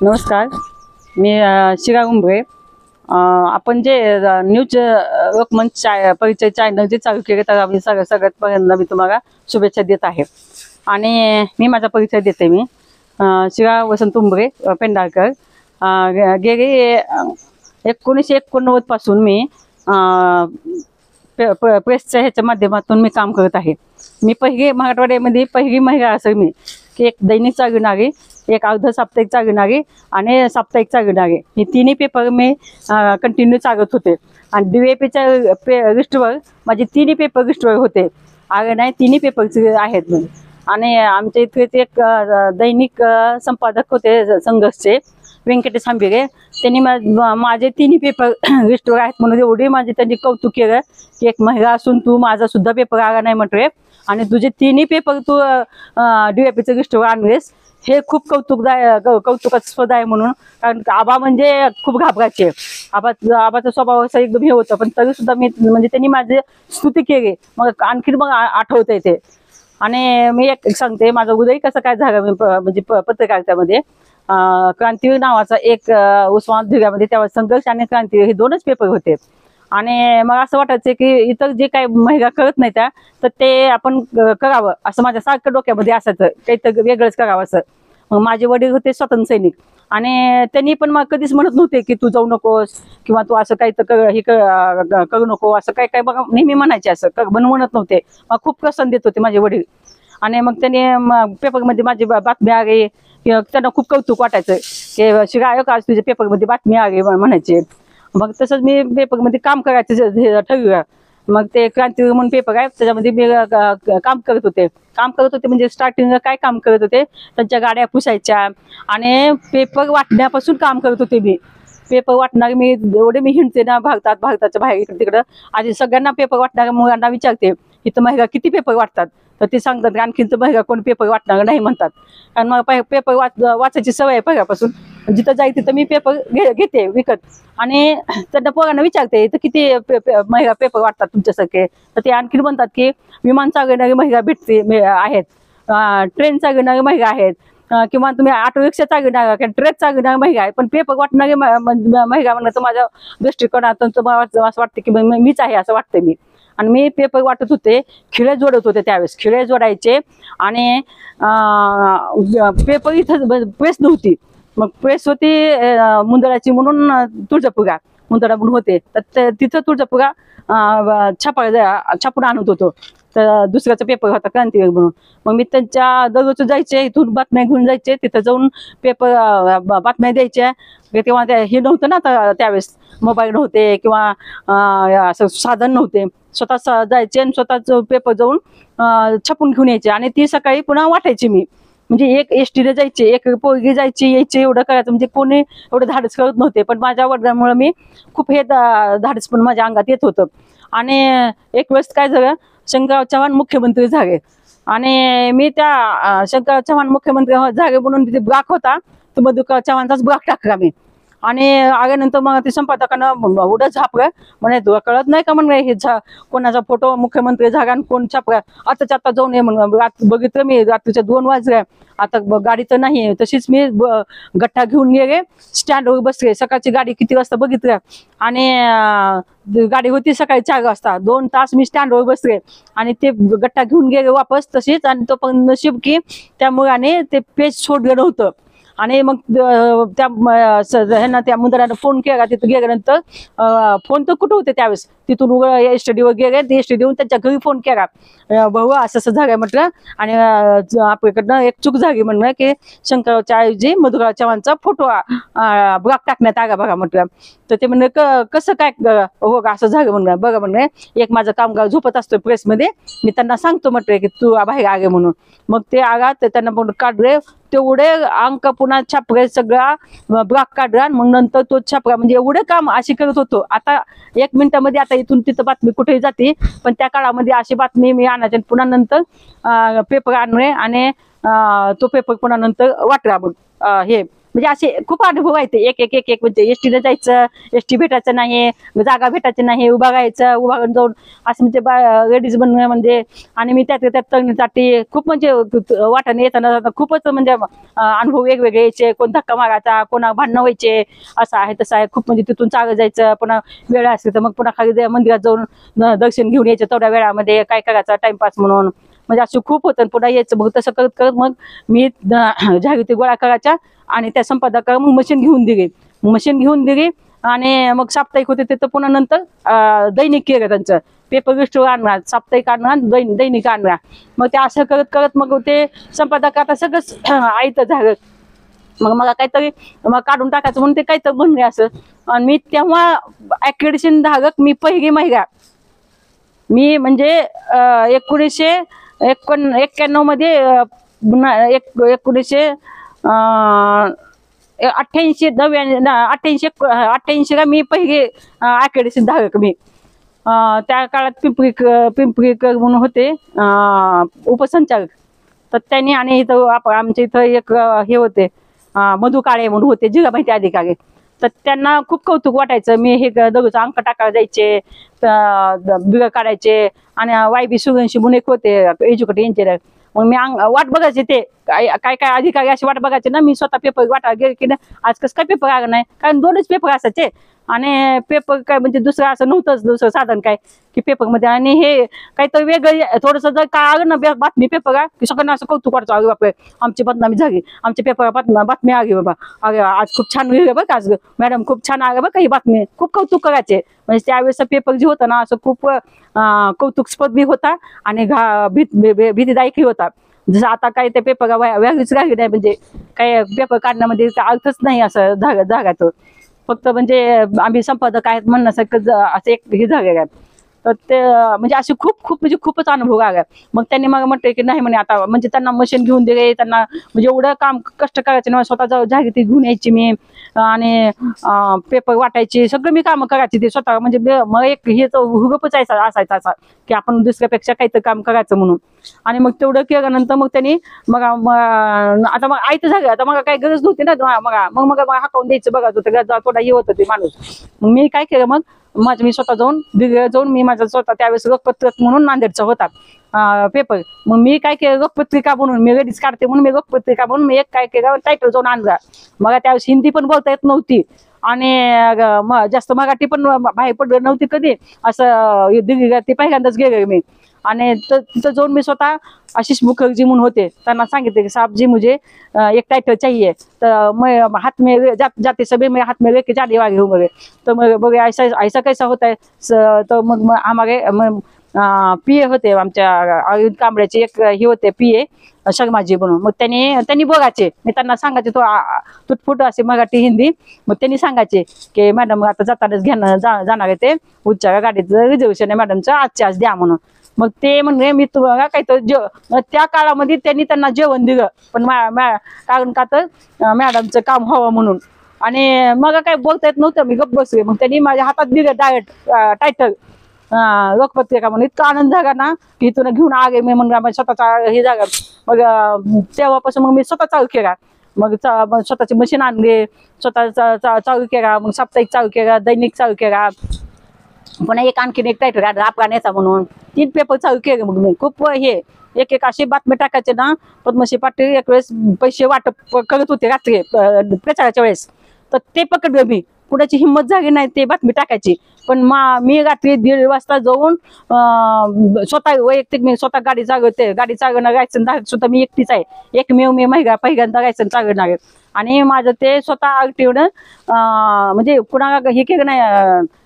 नमस्कार, मी शिरा उंबरे. आपण जे न्यूज लोकमंच परिचय चॅनल जे चालू केले तर आम्ही सगळ्यात पहिल्यांदा मी तुम्हाला शुभेच्छा देत आहे. आणि मी माझा परिचय देते. मी शिरा वसंत उंबरे पेंढारकर. गेली 1989 पासून मी प्रेसच्या ह्याच्या माध्यमातून मी काम करत आहे. मी पहिली मराठवाड्यामध्ये पहिली महिला असेल मी की एक दैनिक चालविणारी, एक अर्ध साप्ताहिक चालविणारी आणि साप्ताहिक चालविणारी, हे तिन्ही पेपर मी कंटिन्यू चालवत होते. आणि DVAPच्या लिस्टवर माझे तिन्ही पेपर लिस्टवर होते. आले नाही तिन्ही पेपरचे आहेत म्हणजे. आणि आमच्या इथे एक दैनिक संपादक होते संघर्षचे, व्यंकटेश आंबिरे. त्यांनी माझे तिन्ही पेपर लिस्टवर आहेत म्हणून एवढे माझे त्यांनी कौतुक केलं की एक महिला असून तू माझा सुद्धा पेपर आला नाही म्हटले आणि तुझे तिन्ही पेपर तू DVAPच्या लिस्टवर आणलेस, हे खूप कौतुकास्पद आहे. म्हणून कारण आबा म्हणजे खूप घाबरायचे. आबाचा स्वभाव असा एकदम हे होतं, पण तरी सुद्धा मी म्हणजे त्यांनी माझे स्तुती केली. मग आणखी मग आठवतं येते. आणि मी एक सांगते माझं उदय कसं काय झालं म्हणजे पत्रकारितेमध्ये. क्रांतीवीर नावाचा एक उस्मानाबाद जिल्ह्यामध्ये तेव्हा संघर्ष आणि क्रांतीवीर हे दोनच पेपर होते. आणि मला असं वाटायचं की इतर जे काही महिला करत नाही त्या तर ते आपण करावं असं माझ्या सारखं डोक्यामध्ये असायचं, काहीतरी वेगळंच करावं असं. मग माझे वडील होते स्वातंत्र्य सैनिक आणि त्यांनी पण मग कधीच म्हणत नव्हते की तू जाऊ नकोस किंवा तू असं काही तर हे करू नको असं काय काय बघा नेहमी म्हणायचे, असं म्हणत नव्हते. मग खूप प्रोत्साहन देत होते माझे वडील. आणि मग त्यांनी पेपरमध्ये माझी बातमी आली की त्यांना खूप कौतुक वाटायचं की शिरा आज तुझ्या पेपरमध्ये बातमी आली म्हणायचे. मग तसंच मी पेपरमध्ये काम करायचं ठरवलं. मग ते क्रांतीवीर म्हणून पेपर आहे त्याच्यामध्ये मी काम करत होते. म्हणजे स्टार्टिंगला काय काम करत होते, त्यांच्या गाड्या पुसायच्या आणि पेपर वाटण्यापासून काम करत होते. मी पेपर वाटणार मी एवढे मी हिंडते ना भारताच्या बाहेर इकडे तिकडं. आधी सगळ्यांना पेपर वाटणाऱ्या मुलांना विचारते इथं महिला किती पेपर वाटतात, तर ते सांगतात आणखीन तर महिला कोण पेपर वाटणार नाही म्हणतात. कारण मला पेपर वाचायची सवय आहे पहिल्यापासून. जिथं जाईल तिथं मी पेपर घेते विकत आणि त्यांना पोरांना विचारते तर किती महिला पेपर वाटतात तुमच्यासारखे, तर ते आणखीन म्हणतात की विमान चालवणारी महिला आहेत, ट्रेन चालवणारी महिला आहेत, किंवा तुम्ही ऑटो रिक्षा चालवणार किंवा ट्रक चालवणारी महिला आहे, पण पेपर वाटणारी महिला म्हणलं तर माझ्या दृष्टिकोनातून असं वाटतं की मीच आहे असं वाटतं मी. आणि मी पेपर वाटत होते, खिळे जोडत होते त्यावेळेस, खिळे जोडायचे. आणि पेपर इथं प्रेस नव्हती, मग प्रेस होती मुंदळाची म्हणून तुळजापुरा मुंदळा म्हणून होते, तर तिथं तुळजापुरा छापून आणत होतो. तर दुसऱ्याचा पेपर होता क्रांतीवीर म्हणून. मग मी त्यांच्या दररोज जायचे, इथून बातम्या घेऊन जायचे, तिथं जाऊन पेपर बातम्या द्यायच्या. तेव्हा हे नव्हतं ना त्यावेळेस, मोबाईल नव्हते किंवा असं साधन नव्हते. स्वतः जायचे आणि स्वतःच पेपर जाऊन छापून घेऊन यायचे आणि ती सकाळी पुन्हा वाटायची. मी म्हणजे एक एसटीने जायचे, एक पोरगी जायची यायची, एवढं करायचं म्हणजे कोणी एवढं धाडस करत नव्हते. पण माझ्या वडिलांमुळे मी खूप हे धाडस पण माझ्या अंगात येत होतं. आणि एक वेळेस काय झालं, शंकरराव चव्हाण मुख्यमंत्री झाले आणि मी त्या शंकरराव चव्हाण मुख्यमंत्री झाले म्हणून तिथे ब्लॉक होता, तर मधुकर चव्हाणचाच ब्लॉक टाकला मी. आणि आल्यानंतर मग ते संपादकानं एवढं झापलं, म्हणे तुला कळत नाही का म्हणून हे कोणाचा फोटो मुख्यमंत्री झाला आणि कोण छापला, आताच आता जाऊन ये म्हणून. बघितलं मी रात्रीच्या 2 वाजल्या, आता गाडी तर नाही. तशीच मी गठ्ठा घेऊन गेले, स्टँडवर बसले. सकाळची गाडी किती वाजता बघितलं आणि गाडी होती सकाळी 4 वाजता. 2 तास मी स्टँडवर बसले आणि ते गठ्ठा घेऊन गेले वापस तशीच. आणि तो पण नशीब की त्या मुलाने ते पेज सोडलं नव्हतं. आणि मग त्या मुंदरानं फोन केला. तिथं गेल्यानंतर फोन तर कुठं होते त्यावेळेस, तिथून एसटीडीवर गेले, ते एसटीडीहून त्यांच्या घरी फोन केला, भाऊ असं असं झालं म्हटलं आणि आपल्याकडनं एक चूक झाली म्हणलं की शंकररावच्या ऐवजी मधुकरराव चव्हाणचा फोटो ब्लॉक टाकण्यात आला बघा म्हटलं. तर ते म्हणलं कसं काय हो असं झालं म्हणलं. बघा म्हणलं एक माझं कामगार झोपत असतो प्रेसमध्ये, मी त्यांना सांगतो म्हटलं की तू बाहेर आगे म्हणून. मग ते आला तर त्यांना म्हणून काढले, तेवढे अंक पुन्हा छापरे सगळा ब्लॉक काढला. मग नंतर तो छापरा म्हणजे एवढं काम अशी करत होतो. आता 1 मिनिटामध्ये आता इथून तिथं बातमी कुठेही जाते, पण त्या काळामध्ये अशी बातमी मी आणायची. पुन्हा नंतर पेपर आणले आणि तो पेपर पुन्हा नंतर वाटला हे म्हणजे असे खूप अनुभव आहेत. एक एक एक एक म्हणजे एसटीला जायचं, एसटी भेटायचं नाही, जागा भेटायची नाही, उभा राहायचं, उभा राहून जाऊन असं म्हणजे लेडीज बनणं म्हणजे. आणि मी त्यात तळणीसाठी खूप म्हणजे वाटाने येताना खूपच म्हणजे अनुभव वेगवेगळे यायचे. कोण धक्का मारायचा, कोणा भांडणं व्हायचे, असं आहे तसं आहे खूप. म्हणजे तिथून चालत जायचं, पुन्हा वेळ असली तर मग पुन्हा खाली मंदिरात जाऊन दर्शन घेऊन यायचं तेवढ्या वेळामध्ये. काय करायचं टाइमपास म्हणून, म्हणजे असं खूप होतं. पुन्हा यायचं मग तसं करत करत मग मी जागृती गोळा करायच्या आणि त्या संपादकाला मग मशीन घेऊन दिली. मशीन घेऊन दिली आणि मग साप्ताहिक होते तिथं. पुन्हा नंतर दैनिक केलं त्यांचं. पेपर लिस्ट आणणार, साप्ताहिक आणणार, दैनिक आणणार. मग ते असं करत करत मग ते संपादक आता सगळंच आयतं झालं. मग मला काहीतरी मग काढून टाकायचं म्हणून ते काहीतरी बनले असं. आणि मी तेव्हा ॲक्रेडिशन धारक मी पहिली महिला. मी म्हणजे 1991 मध्ये 1988 ला मी पहिले ॲक्रेडिशन धारक मी. त्या काळात पिंपरीकर म्हणून होते उपसंचालक. तर त्यांनी आणि इथं आमच्या इथं एक हे होते मधु काळे म्हणून होते जिल्हा माहिती अधिकारी. तर त्यांना खूप कौतुक वाटायचं. मी हे दगडूचा अंक टाकायला जायचे, बिग काढायचे. आणि YB सुगंशी म्हणून एक होते एज्युकेटेड इंजिनियर. मग मी वाट बघायचे ते काय काय काय अधिकारी अशी वाट बघायचे ना. मी स्वतः पेपर वाटायला गेले की नाही आज कसं काय पेपर आला नाही, कारण 2च पेपर असायचे. आणि पेपर काय म्हणजे दुसरं असं नव्हतंच दुसरं साधन काय की पेपरमध्ये. आणि हे काहीतरी वेगळं थोडंसं जर काय आलं ना बातमी पेपर आहे की सगळ्यांना असं कौतुक वाटतं, अरे बापरे आमची बदनामी झाली, आमच्या पेपर बातमी आली बाबा, अरे आज खूप छान लिहिलं बरं का, आज मॅडम खूप छान आलं बरं का ही बातमी. खूप कौतुक करायचे. म्हणजे त्यावेळेस पेपर जे होता ना असं खूप कौतुकस्पद बी होता आणि भीतीदायकही होता. जसं आता काही ते पेपर व्यागळीच राहिली नाही. म्हणजे काही पेपर काढण्यामध्ये अर्थच नाही असं धागाचं. फक्त म्हणजे आम्ही संपादक आहेत म्हणण्यासारखं असं एक हे झालेलं आहे. तर ते म्हणजे असे खूप खूप म्हणजे खूपच अनुभव आला. मग त्यांनी मग म्हटलं की नाही म्हणे आता, म्हणजे त्यांना मशीन घेऊन दिले. त्यांना म्हणजे एवढं काम कष्ट करायचं नाही, स्वतः जागृती घेऊन यायची मी आणि पेपर वाटायचे, सगळं मी कामं करायची ते स्वतः. म्हणजे मग एक हे तर हुगपच असायचा असा की आपण दुसऱ्यापेक्षा काहीतरी काम करायचं म्हणून. आणि मग तेवढं केल्यानंतर मग त्यांनी मग आता मग आयतं झालं. आता मग काही गरज नव्हती ना मग हाकावून द्यायचं बघा होतं थोडा हे होतं ते माणूस. मग मी काय केलं, मग मी स्वतः जाऊन मी माझा स्वतः त्यावेळेस रोगपत्रक म्हणून नांदेडचा होता पेपर. मग मी काय केलं, रोगपत्रिका म्हणून मी लेडीज काढते म्हणून मी रोगपत्रिका म्हणून मी एक काय केलं टायटल जाऊन आणला. मग त्यावेळेस हिंदी पण बोलता येत नव्हती आणि जास्त मराठी पण बाहेर पडलं नव्हती कधी. असं दिल्लीला ते पहिल्यांदाच गेले मी. आणि तिथं जाऊन मी स्वतः आशीष मुखर्जी म्हणून होते त्यांना सांगितले की साहब जी मुझे एक टाइटल चाहिए, तो मैं हाथ में जाते सभी मैं हाथ में लेके जाने वाली हूँ मगे. तो मग बघे ऐसा कैसा होता है. तो मग हमारे PA होते आमच्या अरविंद कांबळेचे एक हे होते PA शर्माजी म्हणून. मग त्यांनी बघायचे, मी त्यांना सांगायचे तो तुटफुट असे मराठी हिंदी. मग त्यांनी सांगायचे की मॅडम आता जातानाच जाणार आहे ते उच्चार गाडीचं रिझर्वेशन आहे मॅडमचं, आजच्या आज द्या म्हणून. मग ते म्हणजे मी तुम्हाला काहीतरी त्या काळामध्ये त्यांना जेवण दिलं, पण कारण का तर मॅडमचं काम व्हावं म्हणून. आणि मग काय बोलता येत नव्हतं, मी गप्प बसले. मग त्यांनी माझ्या हातात दिलं डायरेक्ट टायटल लोकपत्रिका म्हणून. इतका आनंद झाला ना की इथून घेऊन आगे मी मग स्वतःचा हे जागा. मग तेव्हापासून मग मी स्वतः चालू केला. मग स्वतःची मशीन आणले, स्वतः चालू केला. मग साप्ताहिक चालू केला, दैनिक चालू केला. पुन्हा आणखीन एक टायटल आपला नेता म्हणून 3 पेपर चालू केले. मग मी खूप हे एक अशी बातमी टाकायचे ना. पद्मश्री पाटील एक वेळेस पैसे वाटप करत होते रात्री प्रचाराच्या वेळेस, तर ते पकडलं मी. कुणाची हिंमत झाली नाही ते बातमी टाकायची. पण मी रात्री 1:30 वाजता जाऊन स्वतः वैयक्तिक मी स्वतः गाडी चालवते. गाडी चालवणार गायचं सुद्धा मी एकटीच आहे. एकमेव मी महिला पहिल्यांदा गायचं चालवणार आहे. आणि माझं ते स्वतः ऍक्टिव्ह म्हणजे कुणाला हे केलं नाही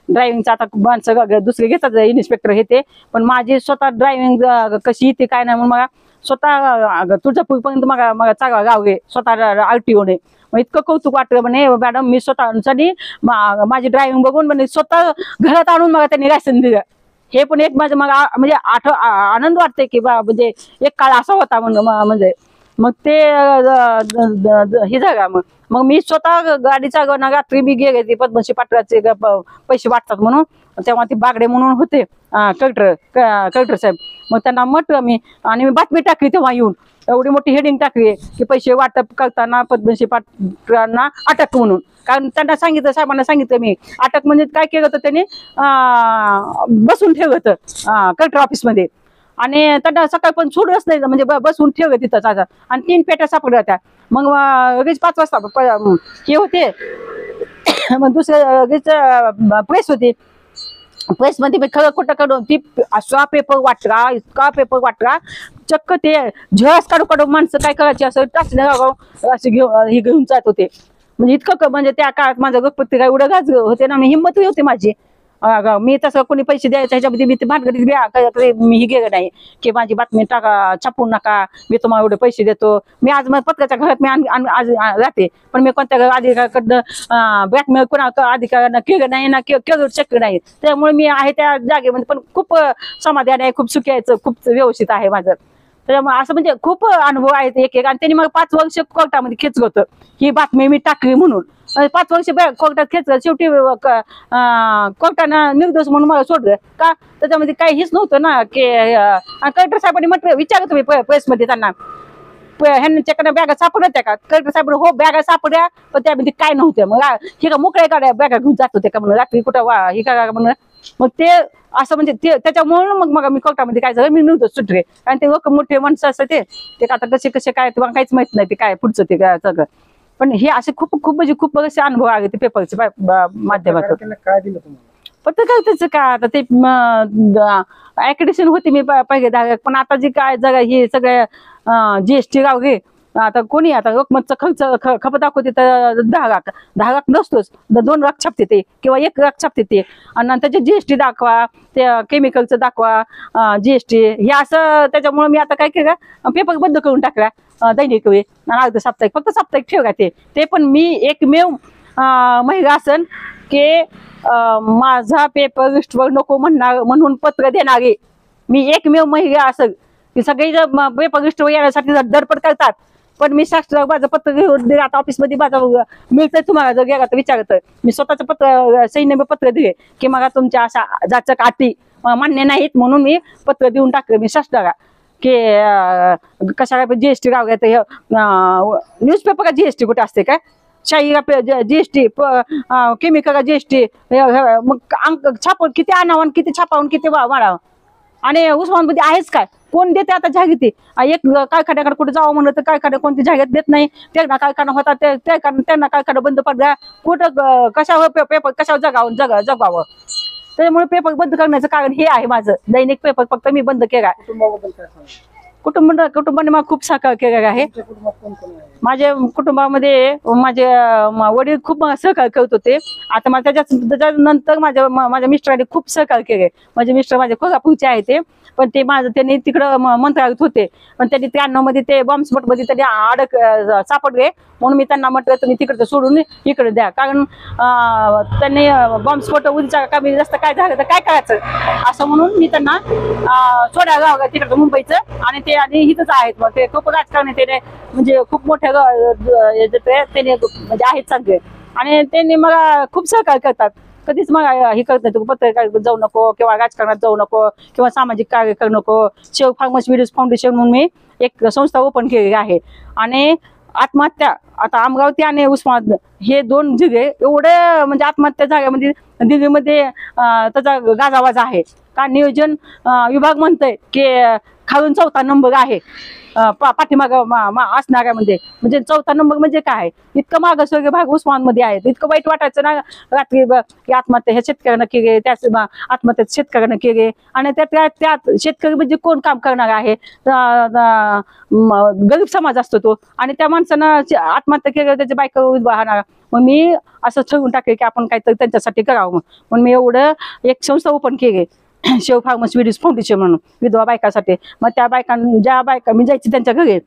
ड्रायव्हिंगचं. आता माणसं दुसरे घेतात इन्स्पेक्टर हे ते, पण माझी स्वतः ड्रायव्हिंग कशी येते काय नाही म्हणून मला स्वतः तुळजापूरपर्यंत मला चालवा गावगे स्वतः RTOने. मग इतकं कौतुक वाटलं म्हणे मॅडम. मी स्वतःसाठी माझी ड्रायव्हिंग बघून म्हणजे स्वतः घरात आणून मला त्यांनी लायसन दिलं. हे पण एक माझं म्हणजे आनंद वाटते की म्हणजे एक काळ असा होता म्हणजे. मग ते हे झालं. मग मी स्वतः गाडी चालवणार रात्री मी गेले ते पद्मश्री पाटलाचे पैसे वाटतात म्हणून. तेव्हा ते बागडे म्हणून होते कलेक्टर साहेब. मग त्यांना म्हटलं मी आणि मी बातमी टाकली तेव्हा येऊन एवढी मोठी हेडिंग टाकली की पैसे वाटप करताना पद्मश्री पात्रांना अटक म्हणून. कारण त्यांना सांगितलं, साहेबांना सांगितलं मी, अटक म्हणजे काय केलं होतं त्यांनी, बसून ठेवलं होतं कलेक्टर ऑफिसमध्ये. आणि त्यांना सकाळी पण सोडलंच नाही, म्हणजे बसून ठेवलं तिथंच आता. आणि 3 पेट्या सापडल्या होत्या. मग लगेच 5 वाजता हे होते. मग दुसरं लगेच प्रेस होती. प्रेसमध्ये मी खरं खोटं काढून ती असा पेपर वाटला, इतका पेपर वाटला, चक्क ते झळस काढू काढू माणसं काय करायची असं टाचल्या असे हे घेऊन जात होते. म्हणजे इतकं म्हणजे त्या काळात माझं गणपती काय एवढं गाजलं होते ना, हिंमत होती माझी. मी तसं कोणी पैसे द्यायचं ह्याच्यामध्ये मी ते भानगडीत मी हे गेलं नाही की माझी बातमी टाका, छापून नका, मी तुम्हाला एवढे पैसे देतो. मी आज मग पत्राच्या घरात मी आज राहते, पण मी कोणत्या अधिकाऱ्याकडनं ब्लॅकमेल कोणा अधिकाऱ्यांना केलं नाही ना, केलं शक्य नाही. त्यामुळे मी आहे त्या जागेमध्ये पण खूप समाधान आहे, खूप सुखी आहे, खूप व्यवस्थित आहे माझं. त्यामुळे असं म्हणजे खूप अनुभव आहेत एक एक. आणि त्यांनी मग 5 वर्ष कोर्टामध्ये खेचलं होतं ही बातमी मी टाकली म्हणून. 5 वर्ष कोर्टात खेचलं, शेवटी कोर्टानं निर्दोष म्हणून मला सोडलं. का त्याच्यामध्ये काही हेच नव्हतं ना की कलेक्टर साहेबांनी म्हटलं, विचारलं तुम्ही प्रेसमध्ये त्यांना, ह्यांच्याकडे बॅगा सापडल्या त्या का? कलेक्टर साहेब हो बॅगा सापडल्या, पण त्यामध्ये काय नव्हतं. मग हे का मोकळ्या गाड्या बॅगा घेऊन जात होते का म्हणून, रात्री कुठं हे का म्हणून. मग ते असं म्हणजे ते त्याच्यामुळे मग मी कोर्टामध्ये काय झालं, मी नव्हतं सुटले. आणि ते लोक मोठे माणसं असं ते आता कसे कसे काय तुम्हाला काहीच माहित नाही ते काय पुढचं ते काय सगळं. पण हे असे खूप खूप म्हणजे खूप बरेचसे अनुभव आले ते पेपरचे माध्यमातून. काय दिलं तुम्हाला पत्रकारितेचं काय आता ते ऍक्रेडिशन होती मी पहिले 10 पण आता जे काय जगा हे सगळ्या GST गावगे. आता कोणी आता लोकमतचा खर्च खप दाखवते तर 10 लाख नसतोच, 2 लाख छापते ते किंवा 1 लाख छापते ते. आणि त्याचे GST दाखवा, ते केमिकलचं दाखवा, GST हे असं. त्याच्यामुळे मी आता काय केलं, पेपर बंद करून टाकला, दैनिक वेळ आणि अर्ध साप्ताहिक, फक्त साप्ताहिक ठेवला ते पण मी एकमेव महिला असन की माझा पेपर लिस्टवर नको म्हणून पत्र देणारे मी एकमेव महिला असेल की सगळी पेपर लिस्टवर येण्यासाठी धडपड करतात. पण मी शास्त्र माझं पत्र घेऊन आता ऑफिसमध्ये माझं मिळतंय. तुम्हाला जर गेला तर विचारत, मी स्वतःचं पत्र सैन्य पत्र दिले की मला तुमच्या अशा जाचक अटी मान्य नाहीत म्हणून मी पत्र देऊन टाकलं मी शास्त्राला की कशा काय GST गाव घेतं. हे न्यूजपेपर का GST कुठे असते काय? शाही GST, केमिकल GST, मग अंक छापून किती आणावं, किती छापावून किती वाढावं. आणि उस्मानाबादी आहेच काय, कोण देते आता जाहिराती? एक कारखान्याकडे कुठे जावं म्हणलं तर कारखान्या कोणती जाहिरात देत नाही. त्यांना कारखाना होता त्यांना कारखाना बंद पडला. कुठं कशावर पेपर कशावर जगावं. त्यामुळे पेपर बंद करण्याचं कारण हे आहे माझं. दैनिक पेपर फक्त मी बंद केला. कुटुंबाबद्दल काय सांगा? कुटुंबाने मला खूप सहकार्य केलेलं आहे. कुटुंबात कोण कोण आहे? माझ्या कुटुंबामध्ये माझे वडील खूप सहकार्य करत होते. आता त्याच्यानंतर माझ्या मिस्टरांनी खूप सहकार्य केले. माझे मिस्टर माझे कोल्हापूरचे आहे ते, पण ते त्यांनी तिकडं मंत्रालयात होते. पण त्यांनी 93 मध्ये ते बॉम्बस्फोट मध्ये त्यांनी सापडले. म्हणून मी त्यांना म्हटलं तुम्ही तिकडचं सोडून इकडे द्या. कारण त्यांनी बॉम्बस्फोट उंचा कमी जास्त काय झालं तर काय करायचं असं म्हणून मी त्यांना सोडायला लावलं तिकडचं मुंबईचं. आणि ते आणि इथंच आहेत. मग ते खूप राजकारणी ते म्हणजे खूप मोठ्या त्याने म्हणजे आहेत चांगले. आणि त्यांनी मला खूप सहकार्य करतात. कधीच मग हे करत नाही, तू पत्रकारितेत जाऊ नको किंवा राजकारणात जाऊ नको किंवा सामाजिक कार्य करू नको. शेव फार्मर्स व्हिडिओज फाउंडेशन म्हणून मी एक संस्था ओपन केलेली आहे. आणि आत्महत्या आता अमरावती आणि उस्मानाबाद हे 2 जिल्हे एवढे म्हणजे आत्महत्या झाल्यामध्ये दिल्लीमध्ये त्याचा गाजावाज आहे. का नियोजन विभाग म्हणतोय की खालून 4था नंबर आहे पाठीमाग असणाऱ्यामध्ये. म्हणजे 4था नंबर म्हणजे काय, इतकं मागासवर्गीय भाग उस्मानाबादमध्ये आहे. इतकं वाईट वाटायचं ना रात्री की आत्महत्या ह्या शेतकऱ्यांना केले, त्याच आत्महत्या शेतकऱ्यांना केले. आणि त्यात शेतकरी म्हणजे कोण काम करणार आहे, गरीब समाज असतो तो. आणि त्या माणसानं आत्महत्या केली त्याची बायका वाहणार. मग मी असं ठरवून टाकले की आपण काहीतरी त्यांच्यासाठी करावं. म्हणून मी एवढं एक संस्था ओपन केली, शेव फार्मर्स व्हिडिओज फाउंडेशन म्हणून, विधवा बायकासाठी. मग त्या ज्या बायका मी जायची त्यांच्या घरी,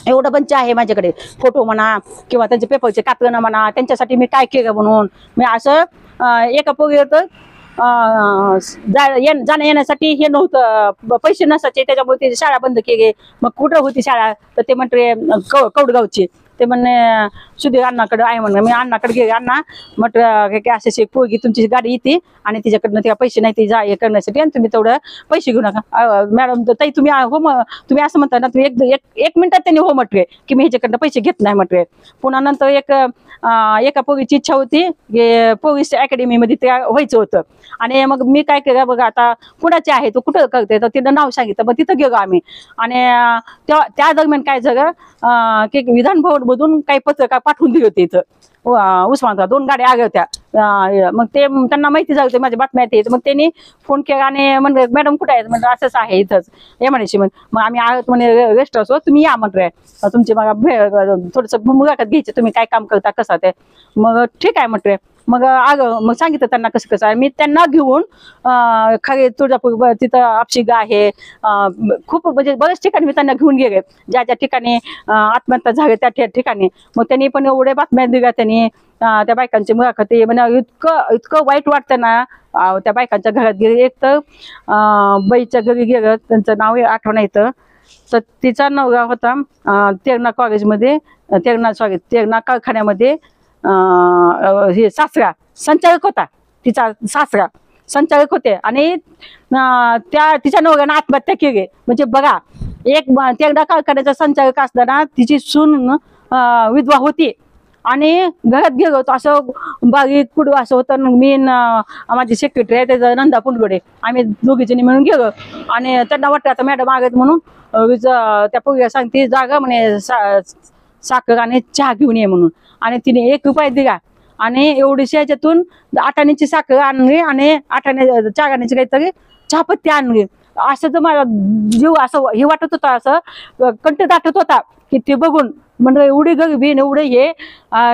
एवढं बंच आहे माझ्याकडे, फोटो म्हणा किंवा त्यांचे पेपरचे कातरणं म्हणा, त्यांच्यासाठी मी काय केलं म्हणून. मी असं एका पोरीत जाण्या येण्यासाठी हे नव्हतं, पैसे नसायचे. त्याच्यामुळे ते शाळा बंद केली. मग कुठं होती शाळा तर ते म्हटले कौडगावची. ते म्हणणे सुधीर अण्णाकडे आहे म्हणणं. मी अण्णाकडे गेले. अण्णा म्हटलं की अशी पोरगी तुमची गाडी येते आणि तिच्याकडनं त्या पैसे नाही ते जा हे करण्यासाठी आणि तुम्ही तेवढं पैसे घेऊ नका. मॅडम ताई तुम्ही हो तुम्ही असं म्हणता ना, तुम्ही एक मिनिटात त्यांनी हो म्हटले की मी ह्याच्याकडनं पैसे घेत नाही म्हटले. पुन्हा नंतर एका पोरीची इच्छा होती की पोलीस अकॅडमीमध्ये ते व्हायचं होतं आणि मग मी काय केलं बघा, आता कुणाचे आहे तो कुठं करते तर तिथं नाव सांगितलं. मग तिथं गेलो आम्ही आणि त्या दरम्यान काय झालं की विधान भवन मधून काही पत्रकार पाठवून दिले होते इथं उस्मानाबाद 2 गाड्या आल्या होत्या. मग ते त्यांना माहिती झालं होती माझ्या बातम्या येते. मग त्यांनी फोन केला आणि म्हणलं मॅडम कुठे आहेत म्हणजे असंच आहे इथंच हे म्हणायची. मग आम्ही आहोत म्हणे रेस्ट असो तुम्ही या म्हटलंय तुमची मग थोडंसं मुलाखत घ्यायची तुम्ही काय काम करता कसं ते. मग ठीक आहे म्हटलंय. मग मग सांगितलं त्यांना कसं कसं आहे. मी त्यांना घेऊन खरे तुळजापूर तिथं आपशिगा आहे खूप म्हणजे बऱ्याच ठिकाणी मी त्यांना घेऊन गेले ज्या ठिकाणी आत्महत्या झाल्या त्या ठिकाणी. मग त्यांनी पण एवढ्या बातम्या दिल्या त्यांनी त्या बायकांची मुलाखती म्हणजे इतकं वाईट वाटतं ना. त्या बायकांच्या घरात गेले. एक तर बाईच्या घरी गेलं त्यांचं नाव आठवण येतं तर तिचा नवरा होता तेरणा कॉलेजमध्ये तेरणा कारखान्यामध्ये हे सासरा संचालक होता. तिचा सासरा संचालक होते आणि तिच्या नवऱ्यानं आत्महत्या केली. म्हणजे बघा एक तेरणा कारखान्याचा संचालक असताना तिची सून विधवा होती आणि घरात गेलो होतो असं बारीक पुढं असं होतं. मी माझी सेक्रेटरी आहे त्याचा नंदा पुंडगडे आम्ही दोघीजणी मिळून गेलो आणि त्यांना वाटतं आता मॅडम आगत म्हणून त्या पोरीला सांगते जागा म्हणे साखर आणि चहा घेऊन ये म्हणून. आणि तिने 1 रुपया दिला आणि एवढीशी याच्यातून 8 आण्याची साखर आणली आणि 8 आणे 4 आण्याची काहीतरी चहापत्ती आणली. असं तर माझा जीव असं हे वाटत होता असं कंठ दाटत होता की ते बघून म्हणजे एवढी गरिबी एवढं हे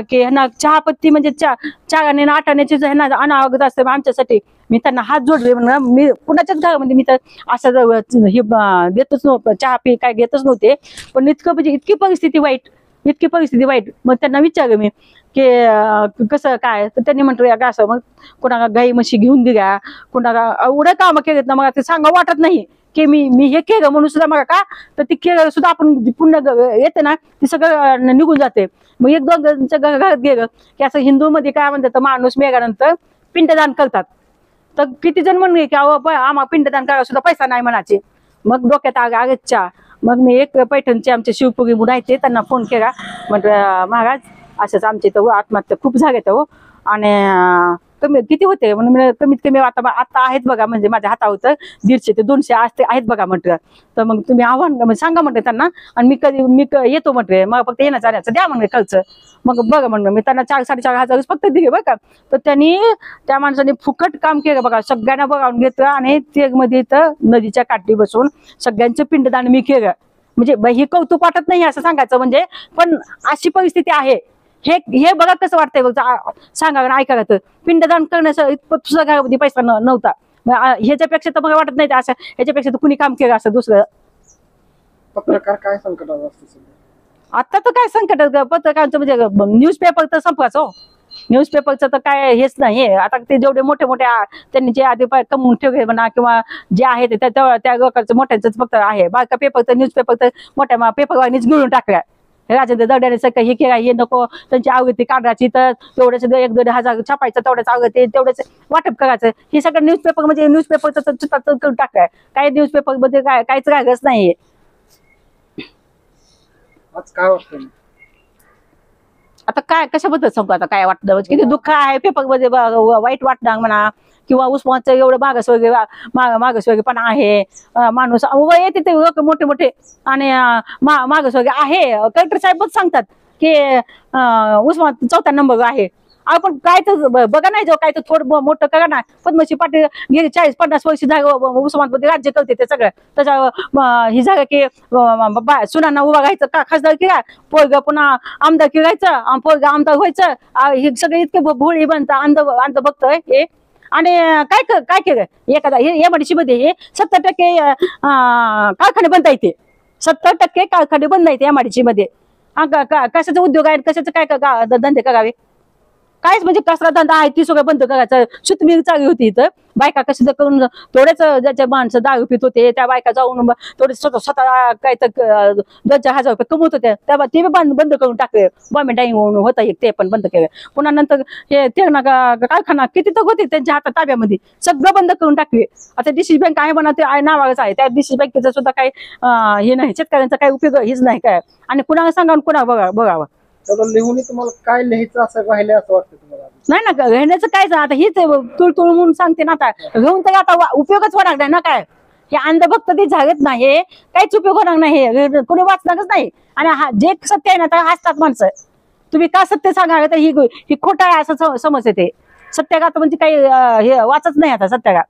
की ह्यांना चहापत्ती म्हणजे 4 आणे 8 आण्याची ह्यांना अनावगत असते आमच्यासाठी. मी त्यांना हात जोडले म्हणून मी कुणाच्याच घरामध्ये मी तर असं हे देतच नव्हतं चहा पी काय घेतच नव्हते. पण इतकं म्हणजे इतकी परिस्थिती वाईट. मग त्यांना विचारलं मी की कसं काय तर त्यांनी म्हटलं असं. मग कोणाला गाई म्हशी घेऊन दिल्या कोणाला एवढं कामं केलेत ना. मग ते सांगा वाटत नाही की मी हे केलं म्हणून सुद्धा मग का तर ती केलं सुद्धा आपण पुन्हा येते ना ती सगळं निघून जाते. मग 1-2 घरात गेलं की असं हिंदूमध्ये काय म्हणतात माणूस मेल्यानंतर पिंडदान करतात. तर किती जण म्हणले की अहो आम्हाला पिंडदान करायला सुद्धा पैसा नाही म्हणायचे. मग डोक्यात आगच्छा. मग मी एक पैठणचे आमचे शिवपुरी म्हणून आहेत त्यांना फोन केला म्हटलं महाराज असंच आमचे तर आत्महत्या खूप झाल्या हो आणि किती होते म्हणून कमीत कमी आता आहेत बघा म्हणजे माझ्या हातावर 150 ते 200 आहेत बघा म्हटलं. तर मग तुम्ही आव्हान सांगा म्हटलं त्यांना आणि मी येतो म्हटले. मग फक्त येण्याचं जाण्याचं द्या म्हणले खर्च. मग बघा म्हणलं मी त्यांना 4-4.5 हजार फक्त दिले बघा. तर त्यांनी त्या माणसाने फुकट काम केलं बघा. सगळ्यांना बघावून घेतलं आणि ते मध्ये इथं नदीच्या काठी बसून सगळ्यांचं पिंडदान मी केलं. म्हणजे हे कौतुक वाटत नाही असं सांगायचं म्हणजे पण अशी परिस्थिती आहे. हे बघा कसं वाटतंय बघ सांगा ना ऐका तर पिंडदान करण्याचं तुझ्या घरामध्ये पैसा नव्हता. ह्याच्यापेक्षा तर मला वाटत नाही असं ह्याच्यापेक्षा तर कुणी काम केलं असं दुसरं. पत्रकार काय संकटात असते आता तर काय संकट पत्रकारांचं म्हणजे न्यूजपेपर तर संपवाच हो. न्यूजपेपरचं तर काय हेच नाही. आता ते जेवढे मोठे त्यांनी जे आधी कमवून ठेवले म्हणा किंवा जे आहे त्या लोकांचं मोठ्यांच फक्त आहे. बाका पेपर तर न्यूजपेपर तर मोठ्या पेपरवानीच गिळून टाकल्या. राजेंद्र दर्ड्याने सगळं हे केलं हे नको त्यांची आवृत्ती काढायची तर तेवढ्याच 1-2 हजार छापायचं तेवढ्याच आवृत्ती तेवढंच वाटप करायचं. हे सगळं न्यूजपेपर म्हणजे न्यूजपेपरचं करून टाकलाय. काही न्यूजपेपर मध्ये काहीच राहिलंच नाहीये. आज काय वाटतं आता काय कशाबद्दल सांगू आता काय वाटतं किती दुःख आहे पेपर मध्ये वाईट वाटणार म्हणा किंवा उस्मानचं एवढं मागासवर्गीयपणा आहे. माणूस वय येते ते लोक मोठे आणि मागासवर्गीय आहे. कलेक्टर साहेबच सांगतात की उस्मान 4था नंबर आहे. आपण काय तर बघा नाही जाऊ काय तर थोडं मोठं करा ना. पद्मश्री पाटील गेली 40-50 वर्ष झालं उस्मानाबाद राज्य करते ते सगळं त्याच्या ही झालं की सुनांना उभा राहायचं का खासदार की काय पोरग पुन्हा आमदार की राहायचं पोरग आमदार व्हायचं. हे सगळे इतके भोळी बनतं अंध बघतोय हे. आणि काय केलं एखादा एमआयडीसी मध्ये हे 70% कारखाने बंद येते. 70% कारखाने बंद येते एमआयडीसी मध्ये. कशाचा उद्योग आहे कशाचं काय धंदे करावे. काहीच म्हणजे कसला धंदा आहे ती सगळं बंद करायचं. सुतमी चालू होती इथं, बायका कशी तर करून थोडेच ज्याच्या माणसं दारू पित होते त्या बायका जाऊन थोडे स्वतः काय तर 2,000 रुपये कमवत होत्या, तेव्हा ते बी बंद करून टाकले. बॉम्बे डाईंग होता एक ते पण बंद केलं. पुन्हा नंतर हे तेरणा कारखाना किती तर होते त्यांच्या हातात ताब्यामध्ये, सगळं बंद करून टाकले. आता डीसी बँक आहे म्हणा, ते नावाच आहे, त्या डीसी बँकेचा सुद्धा काही हे नाही, शेतकऱ्यांचा काही उपयोग हेच नाही काय. आणि कुणाला सांगा कुणा बघावं. तेवढं लिहून तुम्हाला काय लिहायचं असं राहिले असं वाटतं तुम्हाला? नाही ना, घेण्याचं कायच आता हीच तुळतुळ म्हणून सांगते ना. आता घेऊन तर आता उपयोगच होणार नाही ना काय. हे अंधभक्त ते झालेत ना, हे काहीच उपयोग होणार नाही, हे कोणी वाचणारच नाही. आणि जे सत्य आहे ना तर हसतात माणसं. तुम्ही का सत्य सांगा तर ही खोटं आहे असं समज येते. सत्यघात म्हणजे काही हे वाचत नाही आता सत्यघात.